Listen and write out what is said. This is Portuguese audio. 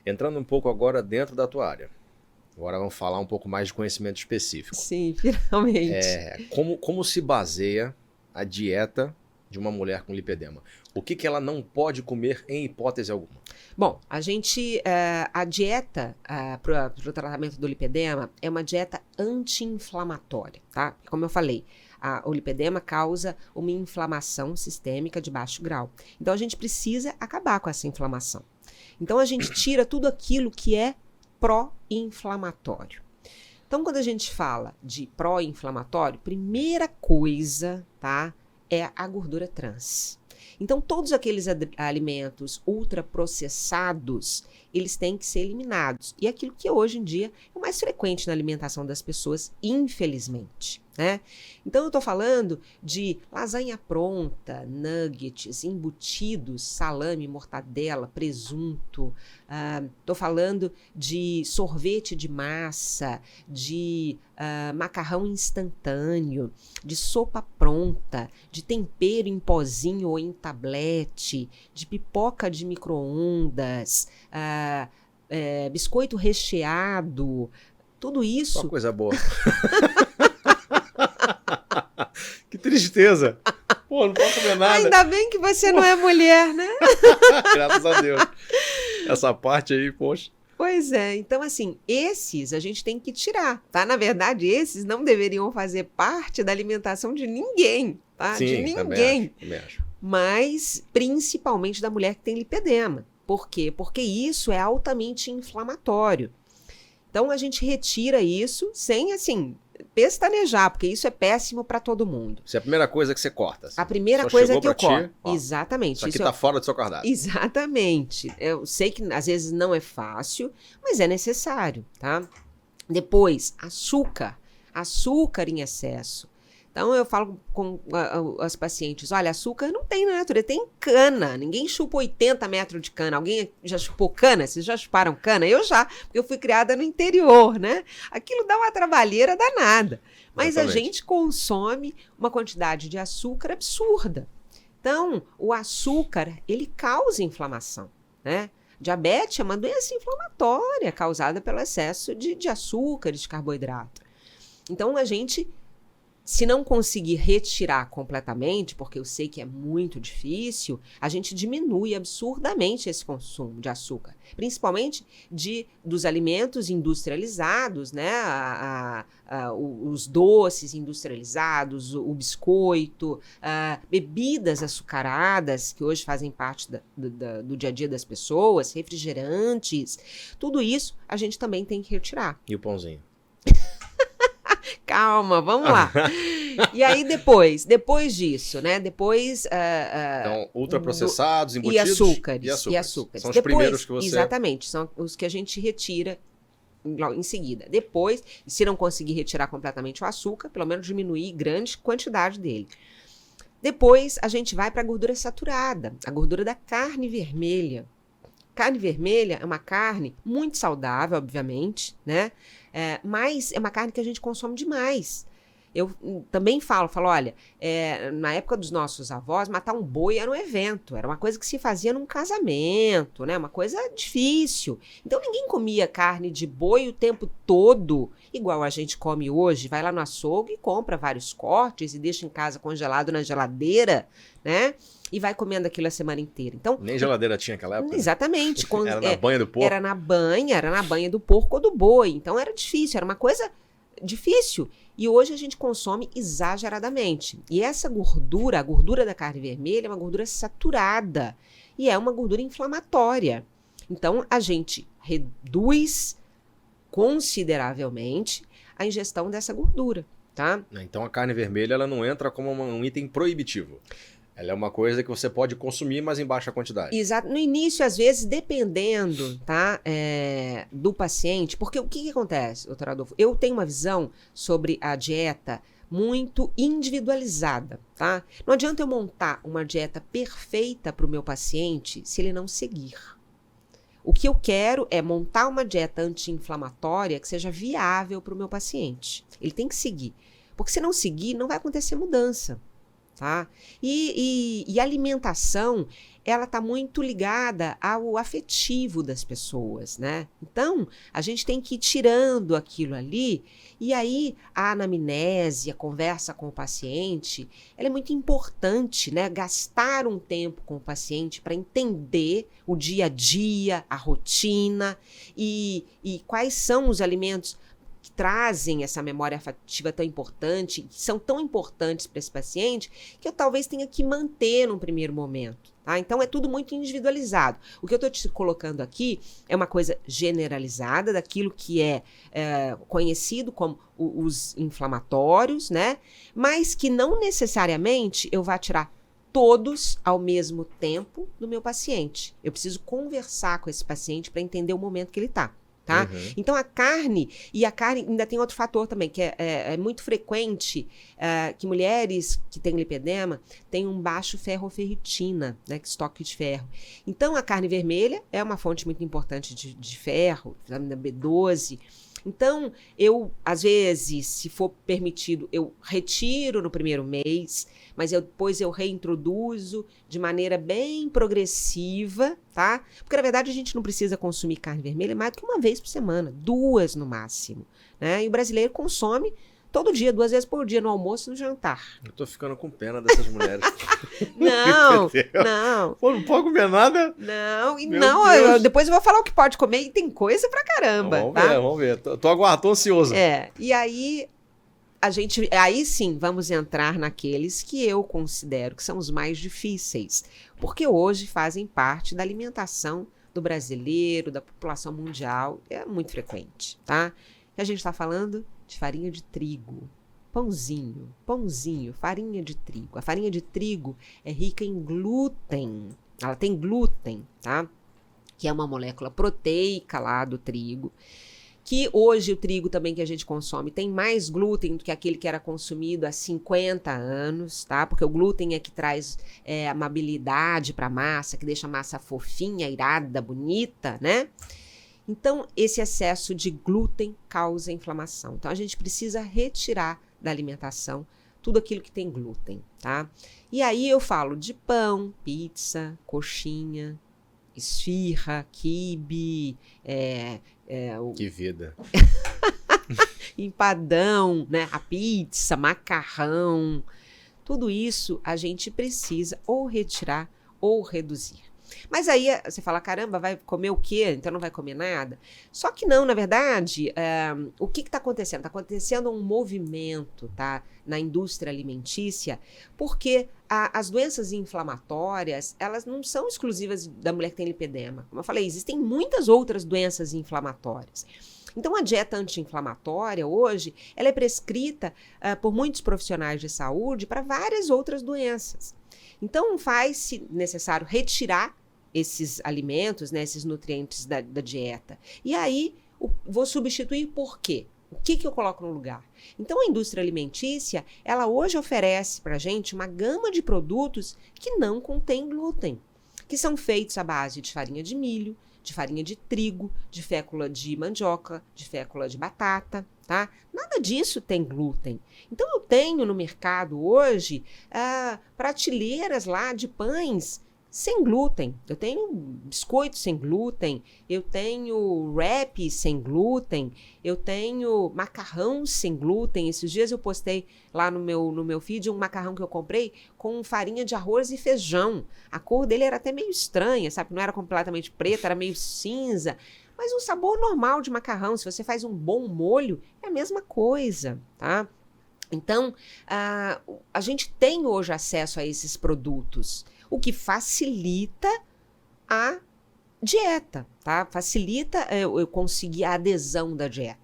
Entrando um pouco agora dentro da tua área. Agora vamos falar um pouco mais de conhecimento específico. Sim, finalmente. Como se baseia a dieta de uma mulher com lipedema? O que ela não pode comer em hipótese alguma? Bom, a dieta para o tratamento do lipedema é uma dieta anti-inflamatória, tá? Como eu falei, o lipedema causa uma inflamação sistêmica de baixo grau. Então, a gente precisa acabar com essa inflamação. Então, a gente tira tudo aquilo que é pró-inflamatório. Então, quando a gente fala de pró-inflamatório, primeira coisa, tá, é a gordura trans. Então, todos aqueles alimentos ultraprocessados, eles têm que ser eliminados. E aquilo que hoje em dia é o mais frequente na alimentação das pessoas, infelizmente, né? Então, eu estou falando de lasanha pronta, nuggets, embutidos, salame, mortadela, presunto. Estou falando de sorvete de massa, de macarrão instantâneo, de sopa pronta, de tempero em pozinho ou em tablete, de pipoca de micro-ondas, biscoito recheado, tudo isso. Uma coisa boa. Que tristeza. Pô, não posso comer nada. Ainda bem que você não é mulher, né? Graças a Deus. Essa parte aí, poxa. Pois é, então assim, esses a gente tem que tirar, tá? Na verdade, esses não deveriam fazer parte da alimentação de ninguém, tá? Sim, de ninguém. Também acho. Mas principalmente da mulher que tem lipedema. Por quê? Porque isso é altamente inflamatório. Então a gente retira isso sem, assim, pestanejar, porque isso é péssimo para todo mundo. Isso é a primeira coisa que você corta. Assim. A primeira Só coisa chegou que eu pra ti, corto. ó, Exatamente. Isso aqui tá fora do seu cardápio. Exatamente. Eu sei que às vezes não é fácil, mas é necessário, tá? Depois, açúcar. Açúcar em excesso. Então, eu falo com as pacientes, olha, açúcar não tem na natureza, tem cana. Ninguém chupa 80 metros de cana. Alguém já chupou cana? Vocês já chuparam cana? Eu já, porque eu fui criada no interior, né? Aquilo dá uma trabalheira danada. Mas Exatamente. a gente consome uma quantidade de açúcar absurda. Então, o açúcar, ele causa inflamação, né? Diabetes é uma doença inflamatória causada pelo excesso de açúcar, de carboidrato. Então, a gente, se não conseguir retirar completamente, porque eu sei que é muito difícil, a gente diminui absurdamente esse consumo de açúcar, principalmente dos alimentos industrializados, né? Os doces industrializados, o biscoito, bebidas açucaradas, que hoje fazem parte do dia a dia das pessoas, refrigerantes, tudo isso a gente também tem que retirar. E o pãozinho? Calma, vamos lá. E aí depois disso, né? Depois... Então, ultraprocessados, e embutidos açúcares. E açúcares. São os Depois, primeiros que você... Exatamente, são os que a gente retira em seguida. Depois, se não conseguir retirar completamente o açúcar, pelo menos diminuir grande quantidade dele. Depois, a gente vai para a gordura saturada, a gordura da carne vermelha. Carne vermelha é uma carne muito saudável, obviamente, né? Mas é uma carne que a gente consome demais. Eu também falo, olha, na época dos nossos avós, matar um boi era um evento, era uma coisa que se fazia num casamento, né? Uma coisa difícil. Então ninguém comia carne de boi o tempo todo, igual a gente come hoje, vai lá no açougue e compra vários cortes e deixa em casa congelado na geladeira, né? E vai comendo aquilo a semana inteira. Então, nem geladeira tinha naquela época? Exatamente. Era na banha do porco? Era na banha do porco ou do boi. Então era difícil, era uma coisa difícil. E hoje a gente consome exageradamente. E essa gordura, a gordura da carne vermelha, é uma gordura saturada. E é uma gordura inflamatória. Então a gente reduz consideravelmente a ingestão dessa gordura, tá? Então a carne vermelha ela não entra como um item proibitivo. Ela é uma coisa que você pode consumir, mas em baixa quantidade. Exato. No início, às vezes, dependendo, tá, do paciente, porque o que acontece, doutor Adolfo? Eu tenho uma visão sobre a dieta muito individualizada, tá? Não adianta eu montar uma dieta perfeita para o meu paciente se ele não seguir. O que eu quero é montar uma dieta anti-inflamatória que seja viável para o meu paciente. Ele tem que seguir. Porque se não seguir, não vai acontecer mudança. tá? E a alimentação, ela está muito ligada ao afetivo das pessoas, né? Então, a gente tem que ir tirando aquilo ali, e aí a anamnese, a conversa com o paciente, ela é muito importante, né? Gastar um tempo com o paciente para entender o dia a dia, a rotina, e quais são os alimentos que trazem essa memória afetiva tão importante, que são tão importantes para esse paciente, que eu talvez tenha que manter num primeiro momento. Tá? Então, é tudo muito individualizado. O que eu estou te colocando aqui é uma coisa generalizada daquilo que é conhecido como os inflamatórios, né? Mas que não necessariamente eu vá tirar todos ao mesmo tempo do meu paciente. Eu preciso conversar com esse paciente para entender o momento que ele está. Tá? Uhum. Então, a carne ainda tem outro fator também, que é muito frequente que mulheres que têm lipedema têm um baixo ferroferritina, né, estoque de ferro. Então, a carne vermelha é uma fonte muito importante de ferro, vitamina B12. Então, eu, às vezes, se for permitido, eu retiro no primeiro mês, mas depois eu reintroduzo de maneira bem progressiva, tá? Porque, na verdade, a gente não precisa consumir carne vermelha mais do que uma vez por semana, 2 no máximo, né? E o brasileiro consome todo dia, 2 vezes por dia, no almoço e no jantar. Eu tô ficando com pena dessas mulheres. Não, Entendeu? não. Pô, não pode comer nada? Não, e Meu não, Deus. depois eu vou falar o que pode comer e tem coisa pra caramba, Vamos tá? ver, vamos ver. Tô aguardando, tô ansioso. E aí aí sim vamos entrar naqueles que eu considero que são os mais difíceis, porque hoje fazem parte da alimentação do brasileiro, da população mundial, é muito frequente, tá? E a gente está falando de farinha de trigo, pãozinho, farinha de trigo. A farinha de trigo é rica em glúten, ela tem glúten, tá? Que é uma molécula proteica lá do trigo, que hoje o trigo também que a gente consome tem mais glúten do que aquele que era consumido há 50 anos, tá? Porque o glúten é que traz amabilidade para a massa, que deixa a massa fofinha, irada, bonita, né? Então, esse excesso de glúten causa inflamação. Então, a gente precisa retirar da alimentação tudo aquilo que tem glúten, tá? E aí eu falo de pão, pizza, coxinha, esfirra, quibe, Que vida. empadão, né? A pizza, macarrão. Tudo isso a gente precisa ou retirar ou reduzir. Mas aí você fala, caramba, vai comer o quê? Então não vai comer nada? Só que não, na verdade, o que está acontecendo? Está acontecendo um movimento, tá, na indústria alimentícia, porque as doenças inflamatórias, elas não são exclusivas da mulher que tem lipedema. Como eu falei, existem muitas outras doenças inflamatórias. Então, a dieta anti-inflamatória, hoje, ela é prescrita por muitos profissionais de saúde para várias outras doenças. Então, faz-se necessário retirar esses alimentos, né, esses nutrientes da dieta. E aí, vou substituir por quê? O que eu coloco no lugar? Então, a indústria alimentícia, ela hoje oferece para a gente uma gama de produtos que não contém glúten, que são feitos à base de farinha de milho, de farinha de trigo, de fécula de mandioca, de fécula de batata, tá? Nada disso tem glúten. Então, eu tenho no mercado hoje prateleiras lá de pães sem glúten. Eu tenho biscoito sem glúten, eu tenho wrap sem glúten, eu tenho macarrão sem glúten. Esses dias eu postei lá no meu feed um macarrão que eu comprei com farinha de arroz e feijão. A cor dele era até meio estranha, sabe? Não era completamente preta, era meio cinza. Mas um sabor normal de macarrão, se você faz um bom molho, é a mesma coisa, tá? Então, a gente tem hoje acesso a esses produtos, o que facilita a dieta, tá? Facilita eu conseguir a adesão da dieta.